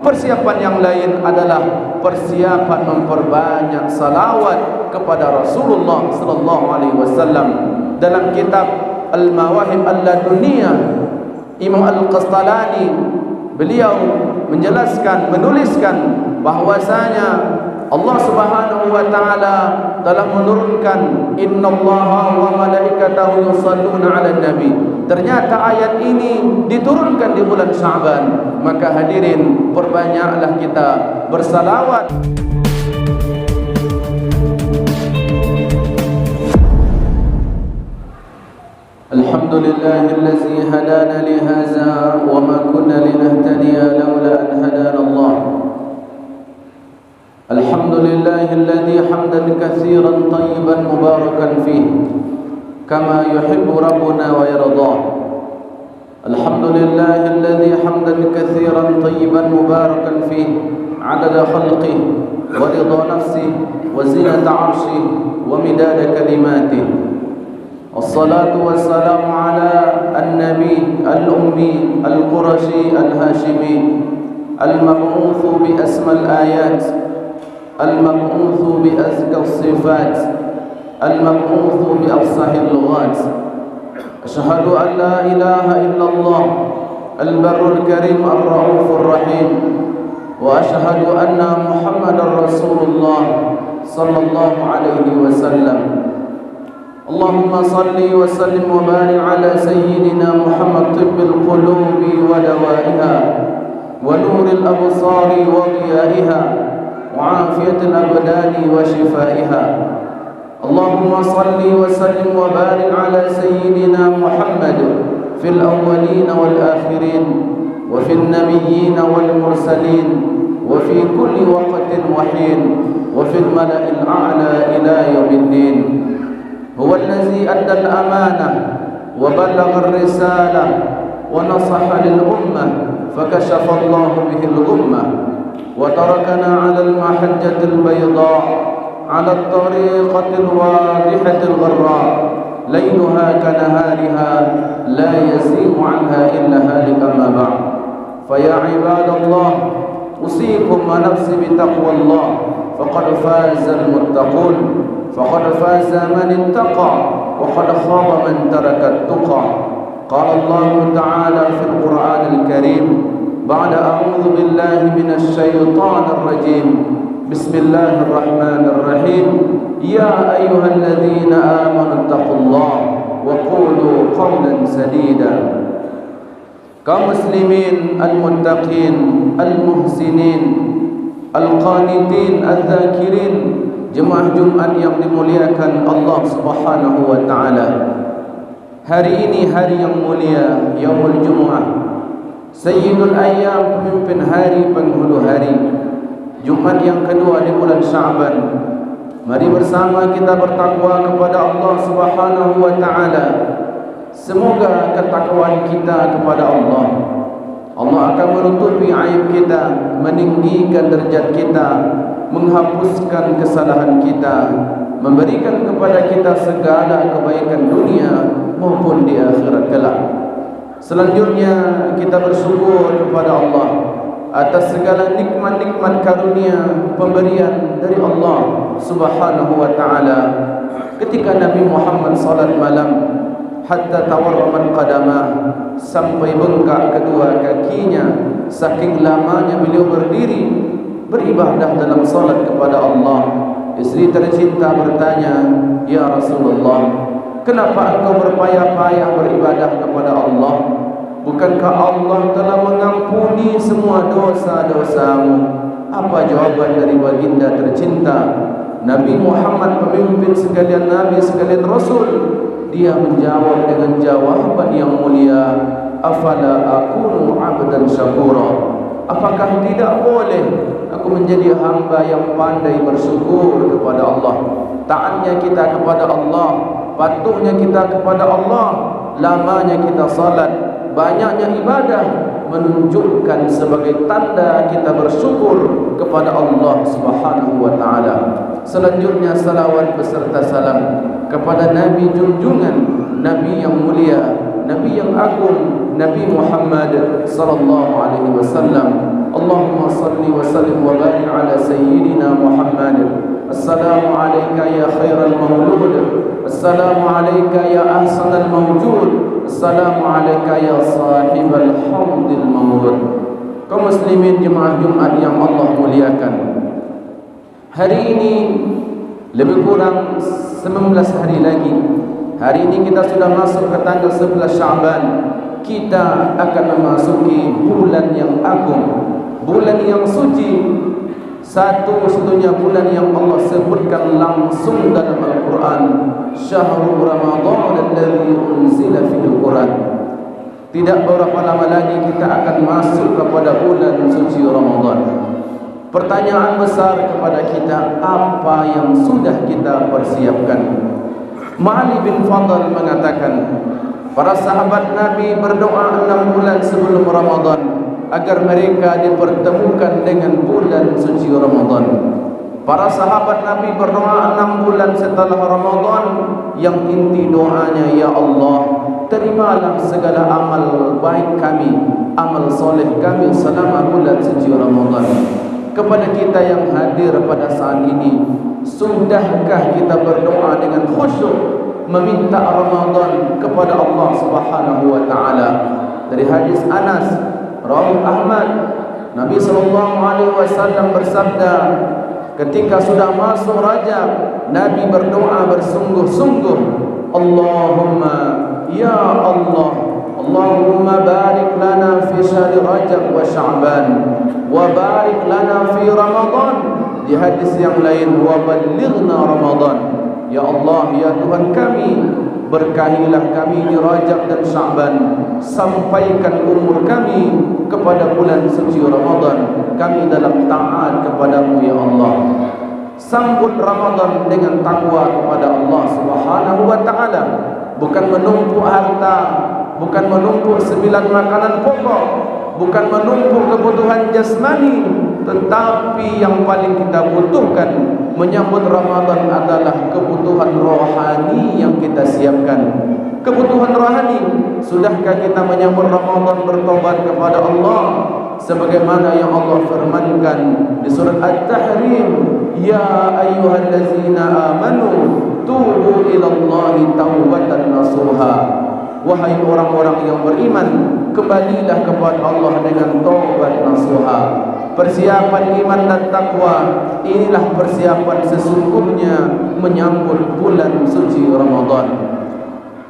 Persiapan yang lain adalah persiapan memperbanyak salawat kepada Rasulullah sallallahu alaihi wasallam. Dalam kitab Al-Mawahib Al-Laduniyah, Imam Al-Qastalani beliau menjelaskan, menuliskan bahwasanya Allah Subhanahu wa taala telah menurunkan innallaha wa malaikatahu yusalluna 'alan nabi. Ternyata ayat ini diturunkan di bulan Sya'ban. Maka hadirin, perbanyaklah kita bersalawat. Alhamdulillahillazi hadana li hadza wa ma kunna linahtadiya laula an hadana Allah. Alhamdulillahilladzi hamdan katsiran tayyiban mubarakan fihi kama yuhibbu rabbuna wa yardah. Alhamdulillahilladzi hamdan katsiran tayyiban mubarakan fihi adada khalqihi wa ridha nafsihi wa zinata 'arshihi wa midada kalimatihi. Wassalatu wassalamu ala an-nabi al-ummi al-qurashi al-hashimi al-mab'uthu bi asmal ayat, al-mab'uthu bi azka as-sifat, al-mab'uthu bi afsahil lughat. Asyhadu an la ilaha illallah al-barrul karim ar-raufur rahim, wa asyhadu anna Muhammadar Rasulullah sallallahu alaihi wasallam. Allahumma salli wa sallim wa barik ala sayyidina Muhammad tibbil qulubi wa dawaiha wa nuril absari wa ضيائها وعافية الأبدان وشفائها. اللهم صل وسلم وبارك على سيدنا محمد في الأولين والآخرين وفي النبيين والمرسلين وفي كل وقت وحين وفي الملأ الأعلى إلى يوم الدين. هو الذي أدى الأمانة وبلغ الرسالة ونصح للأمة فكشف الله به الغمة وتركنا على المحجة البيضاء على الطريقة الواضحة الغراء ليلها كنهارها لا يزيغ عنها إلا هالك. أما بعد، فيا عباد الله، أوصيكم ونفسي بتقوى الله، فقد فاز المتقون، فقد فاز من اتقى، وقد خاب من ترك التقى. قال الله تعالى في القرآن الكريم بعد أعوذ بالله من الشيطان الرجيم بسم الله الرحمن الرحيم يا أيها الذين آمنوا اتقوا الله وقولوا قولا سديدا. Kaum muslimin al-muttaqin al-muhsinin al-qanitin al-zakirin, jemaah Jumat yang dimuliakan Allah Subhanahu wa taala. Hari ini hari yang mulia, Yaumul Jumu'ah, Sayyidul Ayyam, pemimpin hari, penghulu hari, Jumat yang kedua di bulan Sya'ban. Mari bersama kita bertakwa kepada Allah Subhanahu wa taala. Semoga ketakwaan kita kepada Allah akan menutupi aib kita, meninggikan derajat kita, menghapuskan kesalahan kita, memberikan kepada kita segala kebaikan dunia maupun di akhirat kelak. Selanjutnya kita bersyukur kepada Allah atas segala nikmat-nikmat karunia pemberian dari Allah Subhanahu wa taala. Ketika Nabi Muhammad salat malam hatta tawarramat qadamah, sampai bengkak kedua kakinya saking lamanya beliau berdiri beribadah dalam salat kepada Allah. Istri tercinta bertanya, "Ya Rasulullah, kenapa engkau berpayah-payah beribadah kepada Allah? Bukankah Allah telah mengampuni semua dosa-dosamu?" Apa jawaban dari baginda tercinta Nabi Muhammad, pemimpin sekalian Nabi sekalian Rasul? Dia menjawab dengan jawaban yang mulia, "Afala akunu 'abdan syakura?" Apakah tidak boleh aku menjadi hamba yang pandai bersyukur kepada Allah? Taatnya kita kepada Allah, patuhnya kita kepada Allah, lamanya kita salat, banyaknya ibadah menunjukkan sebagai tanda kita bersyukur kepada Allah Subhanahu wa taala. Selanjutnya salawat beserta salam kepada Nabi junjungan, Nabi yang mulia, Nabi yang agung, Nabi Muhammad sallallahu alaihi wasallam. Allahumma salli wa sallim wa barik ala sayyidina Muhammad. Assalamu alayka ya khairal maulud, assalamu alayka ya ahsanal mawjud, assalamu alayka ya sahibal hamdil mawlud. Kaum muslimin jemaah Jumat yang Allah muliakan, hari ini lebih kurang 19 hari lagi. Hari ini kita sudah masuk ke tanggal 11 Sya'ban. Kita akan memasuki bulan yang agung, bulan yang suci, satu-satunya bulan yang Allah sebutkan langsung dalam Al-Quran, Syahrul Ramadan alladzi unzila fil Quran. Tidak beberapa lama lagi kita akan masuk kepada bulan suci Ramadan. Pertanyaan besar kepada kita, apa yang sudah kita persiapkan? Ma'ali bin Fadl mengatakan, para sahabat Nabi berdoa 6 bulan sebelum Ramadan agar mereka dipertemukan dengan bulan suci Ramadan. Para sahabat Nabi berdoa 6 bulan setelah Ramadan, yang inti doanya, ya Allah, terimalah segala amal baik kami, amal soleh kami selama bulan suci Ramadan. Kepada kita yang hadir pada saat ini, sudahkah kita berdoa dengan khusyuk meminta Ramadan kepada Allah Subhanahu wa taala? Dari hadis Anas rawi Ahmad, Nabi sallallahu alaihi wasallam bersabda, ketika sudah masuk Rajab, Nabi berdoa bersungguh-sungguh, Allahumma ya Allah, Allahumma barik lana fi syahri Rajab wa Sya'ban, wa barik lana fi Ramadan. Di hadis yang lain, wa ballighna Ramadan. Ya Allah, ya Tuhan kami, berkahilah kami di Rajab dan Sya'ban, sampaikan umur kami kepada bulan suci Ramadan, kami dalam taat kepadamu ya Allah. Sambut Ramadan dengan takwa kepada Allah Subhanahu wa taala, bukan menumpuk harta, bukan menumpuk 9 makanan pokok, bukan menumpuk kebutuhan jasmani, tetapi yang paling kita butuhkan menyambut Ramadan adalah kebutuhan rohani yang kita siapkan. Kebutuhan rohani, sudahkah kita menyambut Ramadan bertobat kepada Allah sebagaimana yang Allah firmankan di surat At-Tahrim, ya ayyuhallazina amanu tubu ilallahi taubatan nasuha. Wahai orang-orang yang beriman, kembalilah kepada Allah dengan taubat nasuha. Persiapan iman dan takwa, inilah persiapan sesungguhnya menyambut bulan suci Ramadan.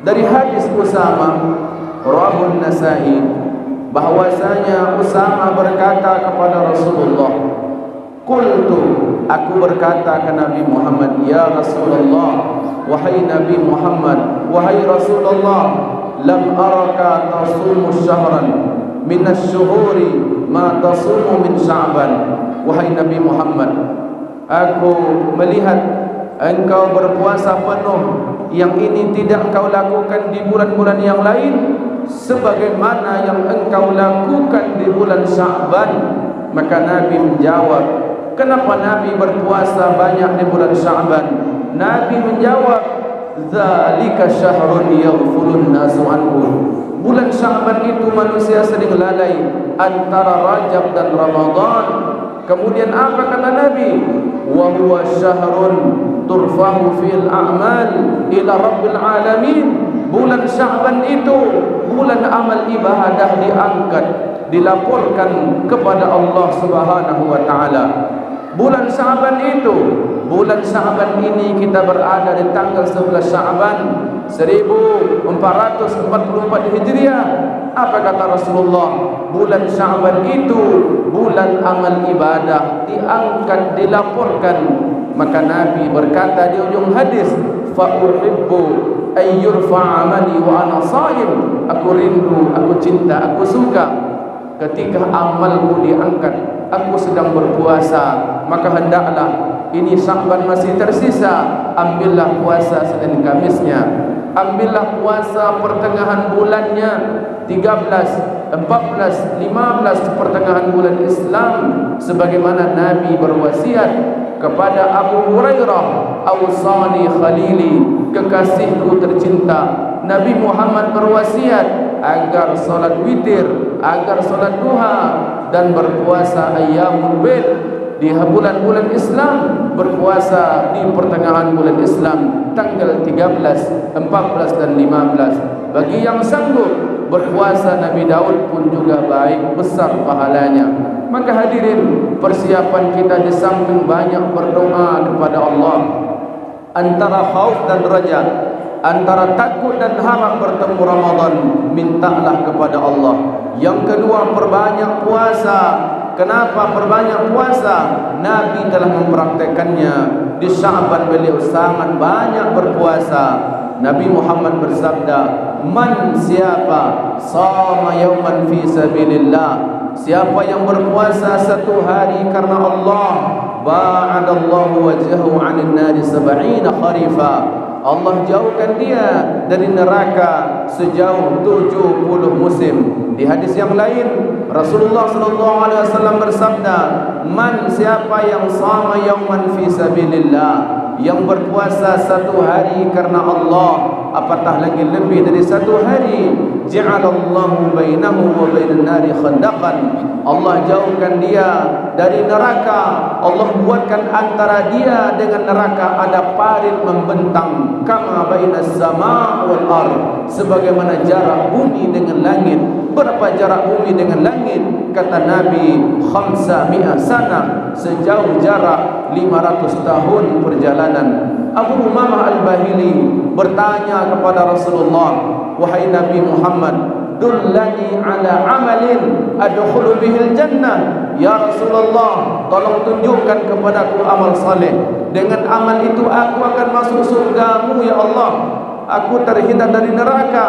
Dari hadis Usama rawahun Nasa'i, bahwasanya Usama berkata kepada Rasulullah, qultu, aku berkata ke Nabi Muhammad, ya Rasulullah, wahai Nabi Muhammad, wahai Rasulullah, lam araka tasumu syahran minas syuhuri ma tasumu min Sya'ban. Wahai Nabi Muhammad, aku melihat engkau berpuasa penuh yang ini tidak engkau lakukan di bulan-bulan yang lain sebagaimana yang engkau lakukan di bulan Sya'ban. Maka Nabi menjawab, kenapa Nabi berpuasa banyak di bulan Sya'ban? Nabi menjawab, dzalika syahrun yaghfulun nasu anhu. Bulan Sya'ban itu manusia sering lalai antara Rajab dan Ramadan. Kemudian apa kata Nabi? Wa huwa syahrun turfahu fil a'mal ila rabbil alamin. Bulan Sya'ban itu bulan amal ibadah diangkat, dilaporkan kepada Allah Subhanahu wa taala. Bulan Sya'ban itu, bulan Sya'ban ini kita berada di tanggal 11 Sya'ban 1444 Hijriah. Apa kata Rasulullah? Bulan Sya'ban itu bulan amal ibadah, diangkat, dilaporkan. Maka Nabi berkata di ujung hadis, fa uhibbu ay yurfa amali wa ana shaim. Aku rindu, aku cinta, aku suka ketika amalku diangkat, aku sedang berpuasa. Maka hendaklah, ini Sya'ban masih tersisa, ambillah puasa Senin Kamisnya, ambillah puasa pertengahan bulannya, 13, 14, 15 pertengahan bulan Islam, sebagaimana Nabi berwasiat kepada Abu Hurairah, awsani khalili, kekasihku tercinta. Nabi Muhammad berwasiat agar salat witir agar salat duha dan berpuasa ayyamul bid di bulan-bulan Islam, berpuasa di pertengahan bulan Islam tanggal 13, 14 dan 15. Bagi yang sanggup berpuasa Nabi Daud pun juga baik, besar pahalanya. Maka hadirin, persiapan kita di samping banyak berdoa kepada Allah, antara khauf dan raja, antara takut dan harap bertemu Ramadan, mintalah kepada Allah. Yang kedua, perbanyak puasa. Kenapa perbanyak puasa? Nabi telah mempraktekannya. Di Sya'ban beliau sangat banyak berpuasa. Nabi Muhammad bersabda, "Man siapa shama yauman fi sabilillah." Siapa yang berpuasa satu hari karena Allah, ba'adallahu wajhahu 'anil nari 70 kharifa. Allah jauhkan dia dari neraka sejauh 70 musim. Di hadis yang lain, Rasulullah sallallahu alaihi wasallam bersabda, "Man siapa yang shama yauman fi sabilillah, yang berpuasa satu hari karena Allah, apatah lagi lebih dari satu hari, ja'alallahu bainahu wa bainan nari khandaqan." Allah jauhkan dia dari neraka. Allah buatkan antara dia dengan neraka ada parit membentang, kama bainas sama' wal ard, sebagaimana jarak bumi dengan langit. Berapa jarak bumi dengan langit? Kata Nabi, 500 sana, sejauh jarak 500 tahun perjalanan. Abu Umamah Al-Bahili bertanya kepada Rasulullah, "Wahai Nabi Muhammad, dullani ala amalin adkhulu bihil jannah." Ya Rasulullah, tolong tunjukkan kepadaku amal saleh. Dengan amal itu aku akan masuk surgamu ya Allah. Aku terhindar dari neraka.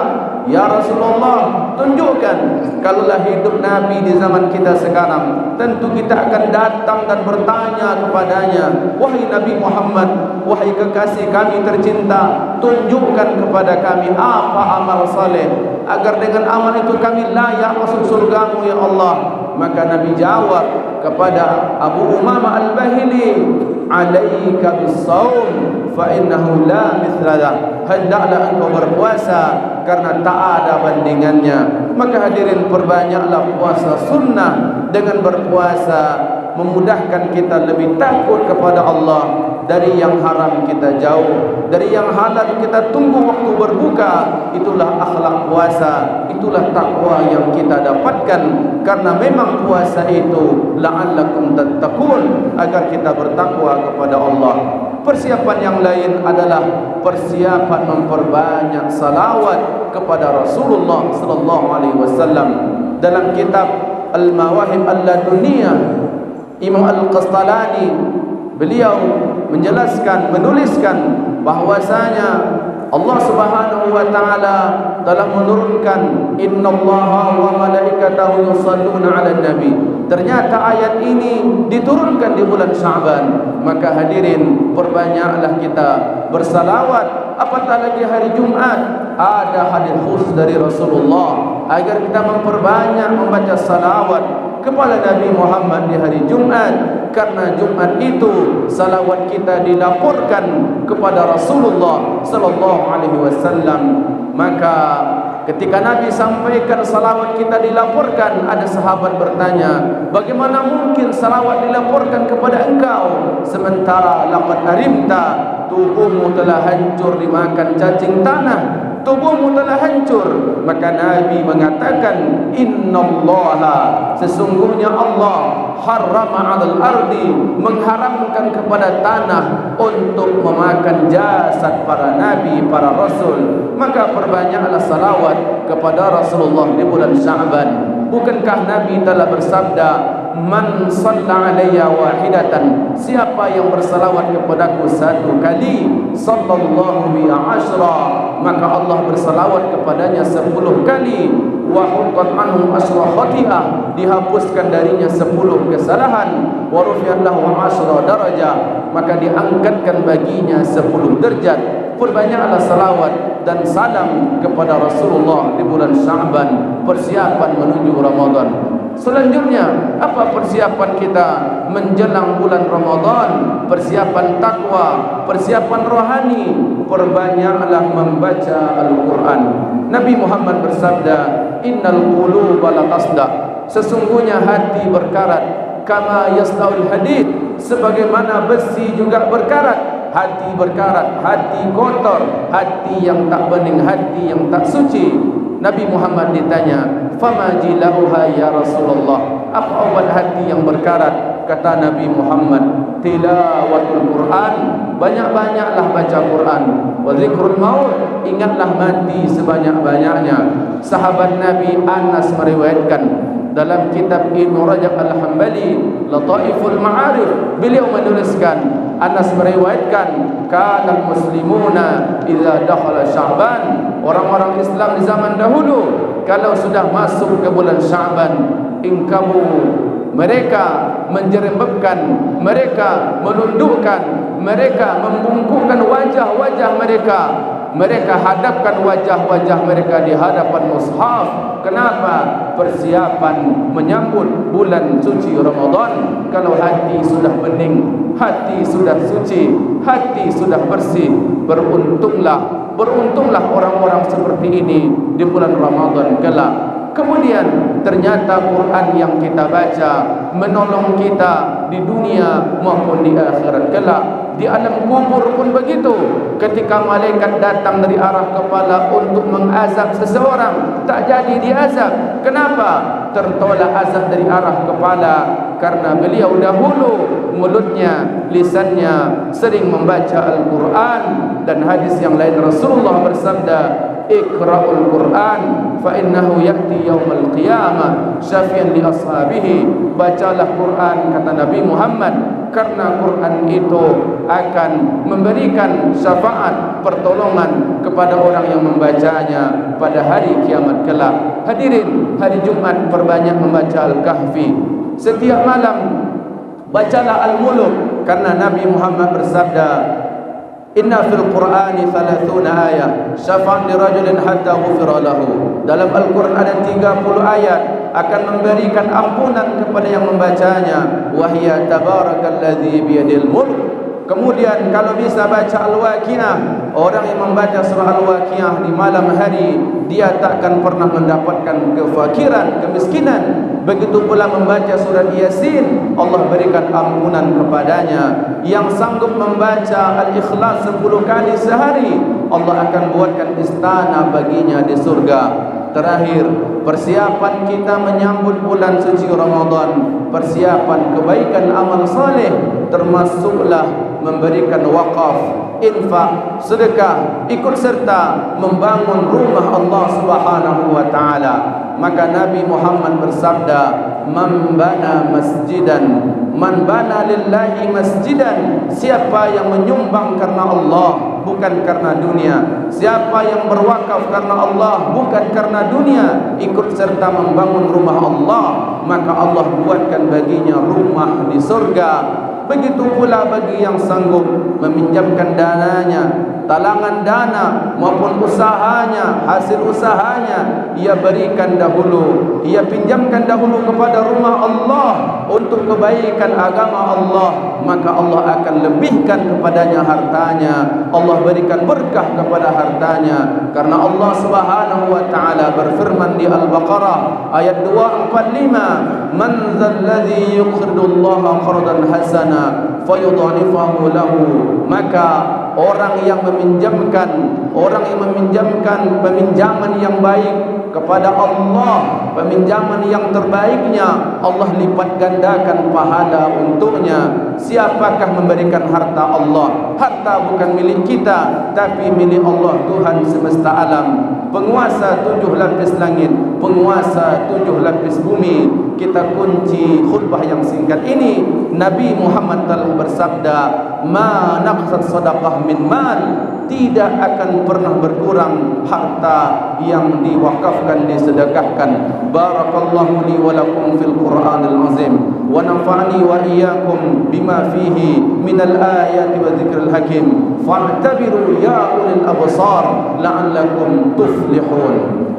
Ya Rasulullah, tunjukkan. Kalaulah hidup Nabi di zaman kita sekarang, tentu kita akan datang dan bertanya kepadanya, "Wahai Nabi Muhammad, wahai kekasih kami tercinta, tunjukkan kepada kami apa amal saleh, agar dengan amal itu kami layak masuk surgamu ya Allah." Maka Nabi jawab kepada Abu Umamah Al-Bahili, "Alaika bis-shaum fa innahu la mithlah." Hendaklah engkau berpuasa karena tak ada bandingannya. Maka hadirin, perbanyaklah puasa sunnah. Dengan berpuasa memudahkan kita lebih takut kepada Allah. Dari yang haram kita jauh, dari yang halal kita tunggu waktu berbuka. Itulah akhlak puasa, itulah takwa yang kita dapatkan. Karena memang puasa itu la'allakum tattaqun, agar kita bertakwa kepada Allah. Persiapan yang lain adalah persiapan memperbanyak salawat kepada Rasulullah sallallahu alaihi wasallam. Dalam kitab Al-Mawahib Al-Laduniyah, Imam Al-Qastalani beliau menjelaskan, menuliskan bahwasanya Allah Subhanahu wa taala telah menurunkan innallaha wa malaikatahu yusalluna 'alan nabi. Ternyata ayat ini diturunkan di bulan Sya'ban. Maka hadirin, perbanyaklah kita bersalawat. Apatah lagi hari Jumat, ada hadis khusus dari Rasulullah agar kita memperbanyak membaca salawat kepada Nabi Muhammad di hari Jumat. Karena Jumat itu salawat kita dilaporkan kepada Rasulullah sallallahu alaihi wasallam. Maka ketika Nabi sampaikan salawat kita dilaporkan, ada sahabat bertanya, "Bagaimana mungkin salawat dilaporkan kepada engkau sementara laqad arimta, tubuhmu telah hancur dimakan cacing tanah, tubuhmu telah hancur?" Maka Nabi mengatakan, "Innallaha, sesungguhnya Allah harrama 'alal ardi, mengharamkan kepada tanah untuk memakan jasad para nabi, para rasul." Maka perbanyaklah salawat kepada Rasulullah di bulan Sya'ban. Bukankah Nabi telah bersabda, "Man shalla alayya wahidatan," siapa yang bersalawat kepadaku satu kali, sallallahu bi ashra, maka Allah bersalawat kepadanya 10 kali. Wa hutat anhu ashra khati'ah, dihapuskan darinya 10 kesalahan. Wa rufi'at lahu ashra darajah, maka diangkatkan baginya 10 derajat. Perbanyaklah salawat dan salam kepada Rasulullah di bulan Sya'ban, persiapan menuju Ramadan. Selanjutnya, apa persiapan kita menjelang bulan Ramadan? Persiapan takwa, persiapan rohani. Perbanyaklah membaca Al-Quran. Nabi Muhammad bersabda, innal quluba latasda, sesungguhnya hati berkarat, kama yasdaul hadid, sebagaimana besi juga berkarat. Hati berkarat, hati kotor, hati yang tak bening, hati yang tak suci. Nabi Muhammad ditanya, fama jilauha ya Rasulullah, apa obat hati yang berkarat? Kata Nabi Muhammad, tilawatul Quran, banyak-banyaklah baca Quran. Wa zikrul maut, ingatlah mati sebanyak-banyaknya. Sahabat Nabi Anas meriwayatkan dalam kitab Ibnu Rajab Al-Hambali, Lataiful Ma'arif, beliau menuliskan, Anas meriwayatkan, kana muslimuna idza dakhala Sya'ban, orang-orang Islam di zaman dahulu kalau sudah masuk ke bulan Sya'ban, ingkamu, mereka menjerembabkan, mereka menundukkan, mereka membungkukkan wajah-wajah mereka, mereka hadapkan wajah-wajah mereka di hadapan mushaf. Kenapa? Persiapan menyambut bulan suci Ramadan. Kalau hati sudah bening, hati sudah suci, hati sudah bersih, beruntunglah orang-orang seperti ini di bulan Ramadan kelak. Kemudian ternyata Quran yang kita baca menolong kita di dunia maupun di akhirat kelak. Di alam kubur pun begitu. Ketika malaikat datang dari arah kepala untuk mengazab seseorang, tak jadi diazab. Kenapa? Tertolak azab dari arah kepala, karena beliau dahulu mulutnya, lisannya sering membaca Al-Quran. Dan hadis yang lain Rasulullah bersabda, iqra'ul Quran fa innahu ya'ti yaumal qiyamah syafi'an li ashabihi. Bacalah Quran, kata Nabi Muhammad, karena Quran itu akan memberikan syafaat, pertolongan kepada orang yang membacanya pada hari kiamat kelak. Hadirin, hari Jumat perbanyak membaca Al-Kahfi. Setiap malam bacalah Al-Muluk, karena Nabi Muhammad bersabda, inna fil Qur'ani 30 ayat syafa'an li rajulin hatta ghufira lahu. Dalam Al-Quran ada 30 ayat akan memberikan ampunan kepada yang membacanya. Wa hiya tabarakalladzi biyadil mulk. Kemudian kalau bisa baca Al-Waqiah, orang yang membaca surah Al-Waqiah di malam hari, dia takkan pernah mendapatkan kefakiran, kemiskinan. Begitu pula membaca surah Yasin, Allah berikan ampunan kepadanya. Yang sanggup membaca Al-Ikhlas 10 kali sehari, Allah akan buatkan istana baginya di surga. Terakhir, persiapan kita menyambut bulan suci Ramadan, persiapan kebaikan amal saleh, termasuklah memberikan wakaf, infak, sedekah, ikut serta membangun rumah Allah Subhanahu wa taala. Maka Nabi Muhammad bersabda, man bana masjidan, man bana lillahi masjidan, siapa yang menyumbang karena Allah, bukan karena dunia, siapa yang berwakaf karena Allah, bukan karena dunia, ikut serta membangun rumah Allah, maka Allah buatkan baginya rumah di surga. Begitu pula bagi yang sanggup meminjamkan dananya, talangan dana maupun usahanya, hasil usahanya, ia berikan dahulu, ia pinjamkan dahulu kepada rumah Allah untuk kebaikan agama Allah, maka Allah akan lebihkan kepadanya hartanya, Allah berikan berkah kepada hartanya. Karena Allah Subhanahu wa taala berfirman di Al-Baqarah ayat 245, man dzalladzi yuqridullaha qardan hasana fayudhanifahu lahu. Maka orang yang meminjamkan peminjaman yang baik kepada Allah, peminjaman yang terbaiknya, Allah lipat gandakan pahala untuknya. Siapakah memberikan harta Allah? Harta bukan milik kita, tapi milik Allah, Tuhan semesta alam, penguasa 7 lapis langit, penguasa 7 lapis bumi. Kita kunci khutbah yang singkat ini, Nabi Muhammad telah bersabda, ma naqsat sadaqah min mal, tidak akan pernah berkurang harta yang diwakafkan, disedekahkan. Barakallahu li wa lakum fil Qur'anil azim, wa nafa'ani wa iyyakum bima fihi minal ayati wa dzikril hakim. Fa'tabiru ya ulil absar la'allakum tuflihun.